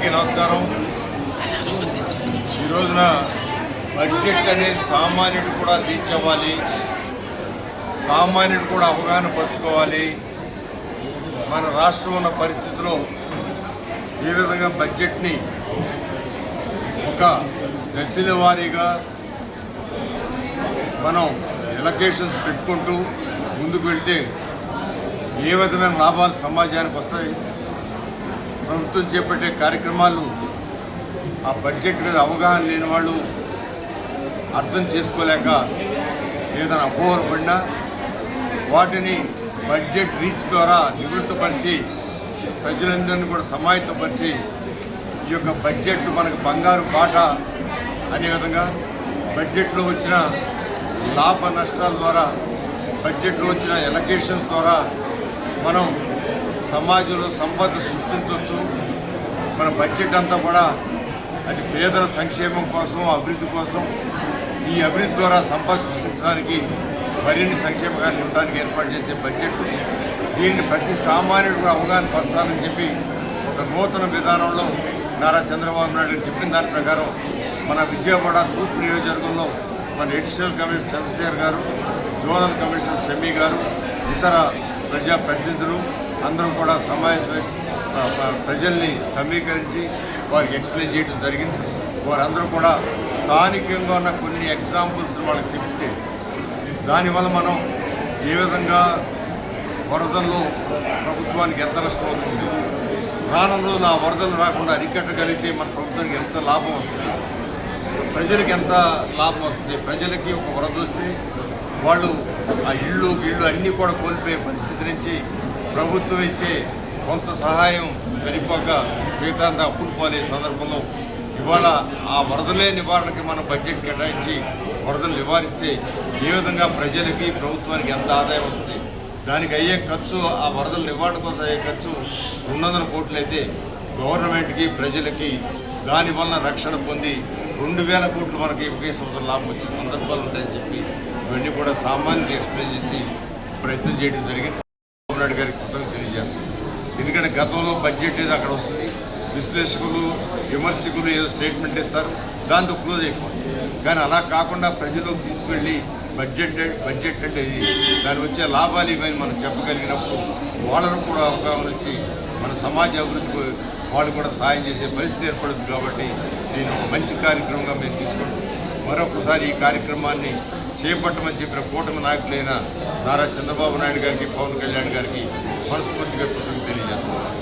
అందరికీ నమస్కారం. ఈ రోజున బడ్జెట్ అనేది సామాన్యుడు కూడా రీచ్ అవ్వాలి, సామాన్యుడు కూడా అవగాహన పరుచుకోవాలి. మన రాష్ట్రం ఉన్న పరిస్థితిలో ఏ విధంగా బడ్జెట్ని ఒక దశల వారీగా మనం ఎలకేషన్స్ పెట్టుకుంటూ ముందుకు వెళ్తే ఏ విధమైన లాభాలు సమాజానికి వస్తాయి. ప్రభుత్వం చేపట్టే కార్యక్రమాలు ఆ బడ్జెట్ మీద అవగాహన లేని వాళ్ళు అర్థం చేసుకోలేక ఏదైనా అపోహపడినా వాటిని బడ్జెట్ రీచ్ ద్వారా నివృత్తపరిచి ప్రజలందరినీ కూడా సమాయత్తపరిచి ఈ యొక్క బడ్జెట్ మనకు బంగారు బాట అనే విధంగా బడ్జెట్లో వచ్చిన లాభ నష్టాల ద్వారా, బడ్జెట్లో వచ్చిన ఎలకేషన్స్ ద్వారా మనం సమాజంలో సంపద సృష్టించవచ్చు. మన బడ్జెట్ అంతా కూడా అది పేదల సంక్షేమం కోసం, అభివృద్ధి కోసం, ఈ అభివృద్ధి ద్వారా సంపద సృష్టించడానికి మరిన్ని సంక్షేమ కార్యాలు ఇవ్వడానికి ఏర్పాటు చేసే బడ్జెట్. దీన్ని ప్రతి సామాన్యుడు కూడా అవగాహన పరచాలని చెప్పి ఒక నూతన విధానంలో నారా చంద్రబాబు నాయుడు గారు చెప్పిన దాని ప్రకారం మన విజయవాడ తూర్పు నియోజకవర్గంలో మన అడిషనల్ కమిషనర్ చంద్రశేఖర్ గారు, జోనల్ కమిషనర్ షమీ గారు, ఇతర ప్రజాప్రతినిధులు అందరూ కూడా సమావేశమై ప్రజల్ని సమీకరించి వారికి ఎక్స్ప్లెయిన్ చేయడం జరిగింది. వారందరూ కూడా స్థానికంగా ఉన్న కొన్ని ఎగ్జాంపుల్స్ వాళ్ళకి చెప్తే దానివల్ల మనం ఏ విధంగా వరదల్లో ప్రభుత్వానికి ఎంత నష్టం అవుతుంది, రానున్న రోజులు ఆ వరదలు రాకుండా అరికట్టగలిగితే మన ప్రభుత్వానికి ఎంత లాభం వస్తుంది, ప్రజలకి ఎంత లాభం వస్తుంది. ప్రజలకి ఒక వరద వస్తే వాళ్ళు ఆ ఇళ్ళు అన్నీ కూడా కోల్పోయే పరిస్థితి నుంచి ప్రభుత్వం ఇచ్చే కొంత సహాయం సరిపోక మిగతా అప్పులు పాలే సందర్భంలో ఇవాళ ఆ వరదలే నివారణకి మనం బడ్జెట్ కేటాయించి వరదలు నివారిస్తే ఏ విధంగా ప్రజలకి ప్రభుత్వానికి ఎంత ఆదాయం వస్తుంది. దానికి అయ్యే ఖర్చు, ఆ వరదల నివారణ కోసం అయ్యే ఖర్చు 200 కోట్లు అయితే గవర్నమెంట్కి ప్రజలకి దానివల్ల రక్షణ పొంది 2000 కోట్లు మనకి ఒకే సంవత్సరం లాభం వచ్చే సందర్భాలు ఉంటాయని చెప్పి ఇవన్నీ కూడా సామాన్యులు ఎక్స్ప్లెయిన్ చేసి ప్రయత్నం చేయడం జరిగింది. చంద్రబాబు నాయుడు గారికి కృతజ్ఞతలు తెలియజేస్తాం. ఎందుకంటే గతంలో బడ్జెట్ ఏదో అక్కడ వస్తుంది, విశ్లేషకులు విమర్శకులు ఏదో స్టేట్మెంట్ ఇస్తారు, దాంతో క్లోజ్ అయిపోతుంది. కానీ అలా కాకుండా ప్రజల్లోకి తీసుకెళ్ళి బడ్జెట్ అంటే దాని వచ్చే లాభాలు ఇవన్నీ మనం చెప్పగలిగినప్పుడు వాళ్ళను కూడా అవగాహన వచ్చి మన సమాజ అభివృద్ధికి వాళ్ళు కూడా సాయం చేసే పరిస్థితి ఏర్పడుతుంది. కాబట్టి నేను ఒక మంచి కార్యక్రమంగా మేము తీసుకుంటాం. మరొకసారి ఈ కార్యక్రమాన్ని చేపట్టమని చెప్పిన కూటమి నాయకులైన నారా చంద్రబాబు నాయుడు గారికి, పవన్ కళ్యాణ్ గారికి మనస్ఫూర్తిగా